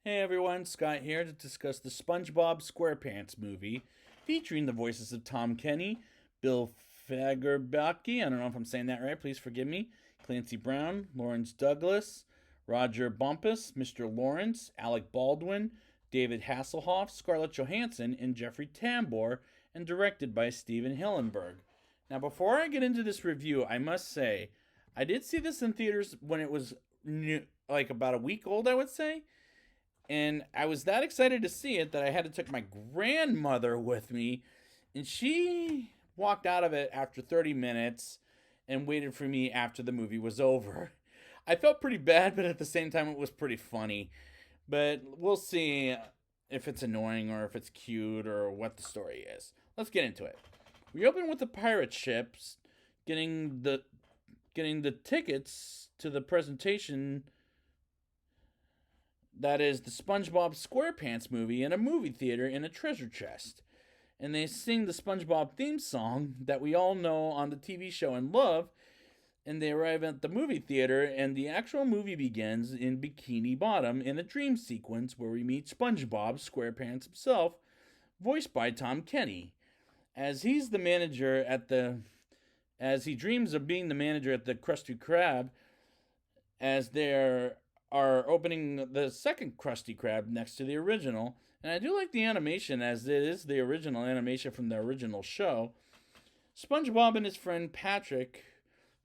Hey everyone, Scott here to discuss the Spongebob Squarepants movie, featuring the voices of Tom Kenny, Bill Fagerbakke, I don't know if I'm saying that right, please forgive me, Clancy Brown, Lawrence Douglas, Roger Bumpus, Mr. Lawrence, Alec Baldwin, David Hasselhoff, Scarlett Johansson, and Jeffrey Tambor, and directed by Steven Hillenburg. Now, before I get into this review, I must say, I did see this in theaters when it was new, like about a week old, I would say, and I was that excited to see it that I had to take my grandmother with me, and she walked out of it after 30 minutes and waited for me after the movie was over. I felt pretty bad, but at the same time, it was pretty funny. But we'll see if it's annoying or if it's cute or what the story is. Let's get into it. We open with the pirate ships getting the tickets to the presentation that is the SpongeBob SquarePants movie in a movie theater in a treasure chest. And they sing the SpongeBob theme song that we all know on the TV show and love. And they arrive at the movie theater, and the actual movie begins in Bikini Bottom in a dream sequence where we meet SpongeBob SquarePants himself, voiced by Tom Kenny, as he's the manager at the as he dreams of being the manager at the Krusty Krab, as they're are opening the second Krusty Krab next to the original. And I do like the animation, as it is the original animation from the original show. SpongeBob and his friend Patrick,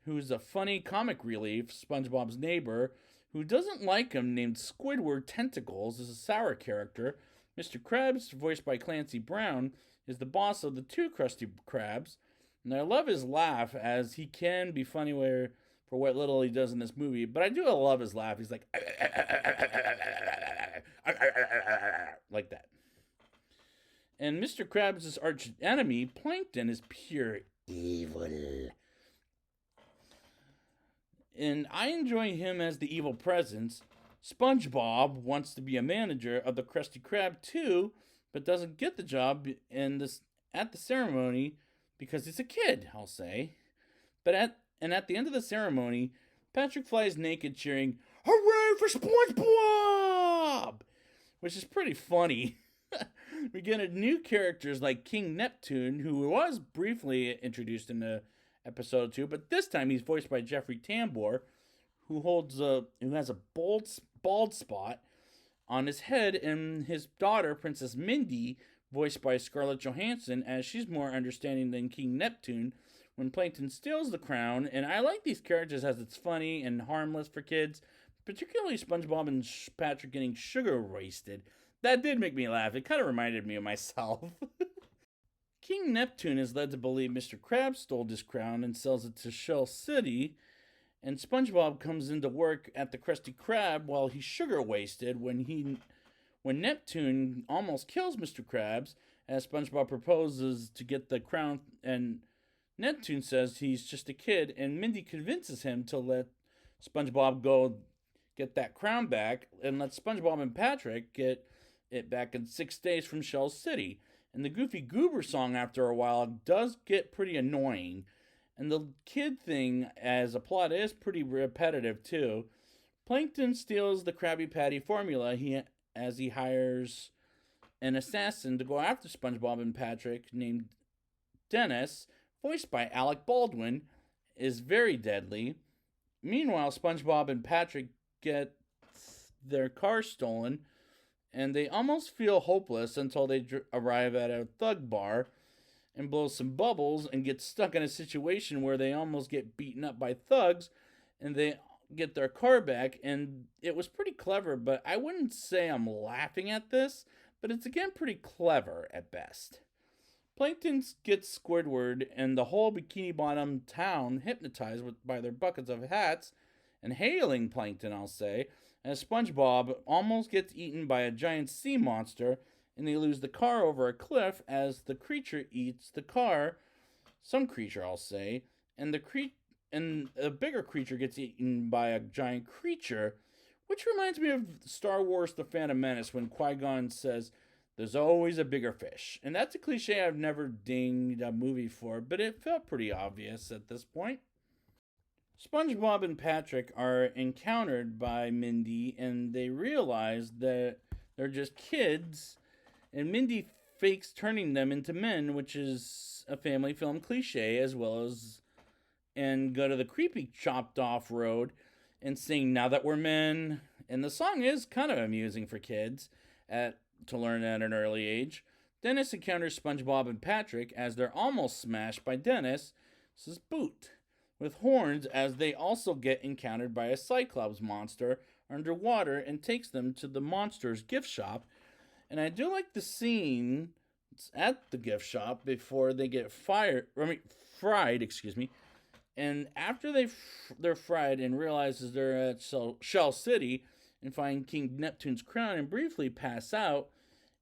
who's a funny comic relief, SpongeBob's neighbor, who doesn't like him, named Squidward Tentacles, is a sour character. Mr. Krabs, voiced by Clancy Brown, is the boss of the two Krusty Krabs. And I love his laugh, as he can be funny for what little he does in this movie. But I do love his laugh. He's like, like that. And Mr. Krabs' arch enemy, Plankton, is pure evil. And I enjoy him as the evil presence. SpongeBob wants to be a manager of the Krusty Krab too, but doesn't get the job at the ceremony because he's a kid, I'll say. At the end of the ceremony, Patrick flies naked cheering, "Hooray for SpongeBob!" Which is pretty funny. We get new characters like King Neptune, who was briefly introduced in the episode 2, but this time he's voiced by Jeffrey Tambor, who has a bald spot on his head, and his daughter, Princess Mindy, voiced by Scarlett Johansson, as she's more understanding than King Neptune when Plankton steals the crown. And I like these characters as it's funny and harmless for kids, particularly SpongeBob and Patrick getting sugar wasted. That did make me laugh. It kind of reminded me of myself. King Neptune is led to believe Mr. Krabs stole his crown and sells it to Shell City, and SpongeBob comes into work at the Krusty Krab while he's sugar wasted when Neptune almost kills Mr. Krabs, as SpongeBob proposes to get the crown, and Neptune says he's just a kid, and Mindy convinces him to let SpongeBob go get that crown back and let SpongeBob and Patrick get it back in 6 days from Shell City. And the Goofy Goober song, after a while, does get pretty annoying. And the kid thing as a plot is pretty repetitive, too. Plankton steals the Krabby Patty formula as he hires an assassin to go after SpongeBob and Patrick named Dennis, voiced by Alec Baldwin, is very deadly. Meanwhile, SpongeBob and Patrick get their car stolen, and they almost feel hopeless until they arrive at a thug bar and blow some bubbles and get stuck in a situation where they almost get beaten up by thugs, and they get their car back. And it was pretty clever, but I wouldn't say I'm laughing at this, but it's again pretty clever at best. Plankton gets Squidward and the whole Bikini Bottom town hypnotized by their buckets of hats and hailing Plankton, I'll say, as SpongeBob almost gets eaten by a giant sea monster, and they lose the car over a cliff as the creature eats the car. Some creature, I'll say, and a bigger creature gets eaten by a giant creature, which reminds me of Star Wars: The Phantom Menace when Qui-Gon says, "There's always a bigger fish." And that's a cliche I've never dinged a movie for, but it felt pretty obvious at this point. SpongeBob and Patrick are encountered by Mindy and they realize that they're just kids, and Mindy fakes turning them into men, which is a family film cliche, as well as and go to the creepy chopped off road and sing Now That We're Men. And the song is kind of amusing for kids to learn at an early age. Dennis encounters SpongeBob and Patrick as they're almost smashed by Dennis's boot with horns, as they also get encountered by a Cyclops monster underwater and takes them to the monster's gift shop. And I do like the scene at the gift shop before they get fried, excuse me. And after they're fried and realizes they're at Shell City and find King Neptune's crown and briefly pass out,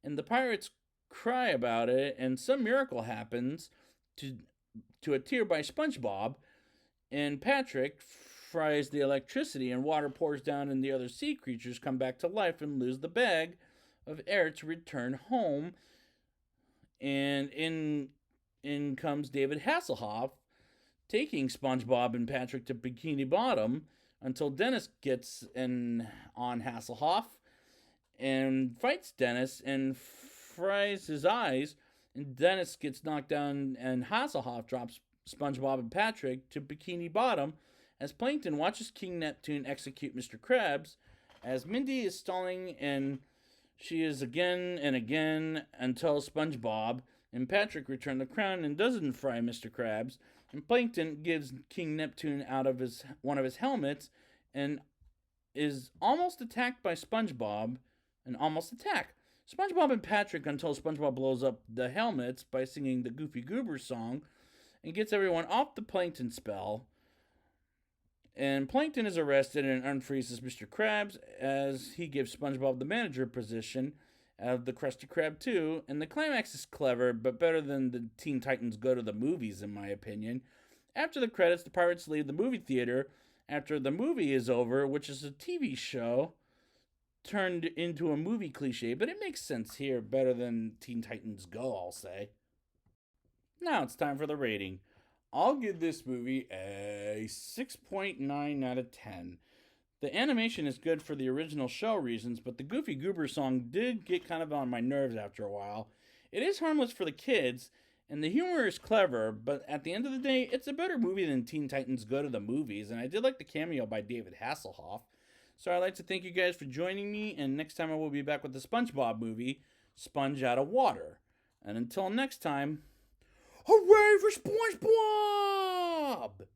and the pirates cry about it, and some miracle happens to a tear by SpongeBob, and Patrick fries the electricity and water pours down, and the other sea creatures come back to life and lose the bag of air to return home. And in comes David Hasselhoff, taking SpongeBob and Patrick to Bikini Bottom until Dennis gets on Hasselhoff and fights Dennis and fries his eyes. And Dennis gets knocked down, and Hasselhoff drops SpongeBob and Patrick to Bikini Bottom as Plankton watches King Neptune execute Mr. Krabs, as Mindy is stalling, and she is again and again until SpongeBob and Patrick return the crown and doesn't fry Mr. Krabs. And Plankton gives King Neptune out of one of his helmets and is almost attacked by SpongeBob. SpongeBob and Patrick until SpongeBob blows up the helmets by singing the Goofy Goober song and gets everyone off the Plankton spell. And Plankton is arrested and unfreezes Mr. Krabs as he gives SpongeBob the manager position of the Krusty Krab 2. And the climax is clever, but better than the Teen Titans Go to the Movies, in my opinion. After the credits, the pirates leave the movie theater after the movie is over, which is a TV show turned into a movie cliche, but it makes sense here better than Teen Titans Go, I'll say. Now it's time for the rating. I'll give this movie a 6.9 out of 10. The animation is good for the original show reasons, but the Goofy Goober song did get kind of on my nerves after a while. It is harmless for the kids, and the humor is clever, but at the end of the day, it's a better movie than Teen Titans Go to the Movies, and I did like the cameo by David Hasselhoff. So I'd like to thank you guys for joining me, and next time I will be back with the SpongeBob movie, Sponge Out of Water. And until next time, hooray for SpongeBob!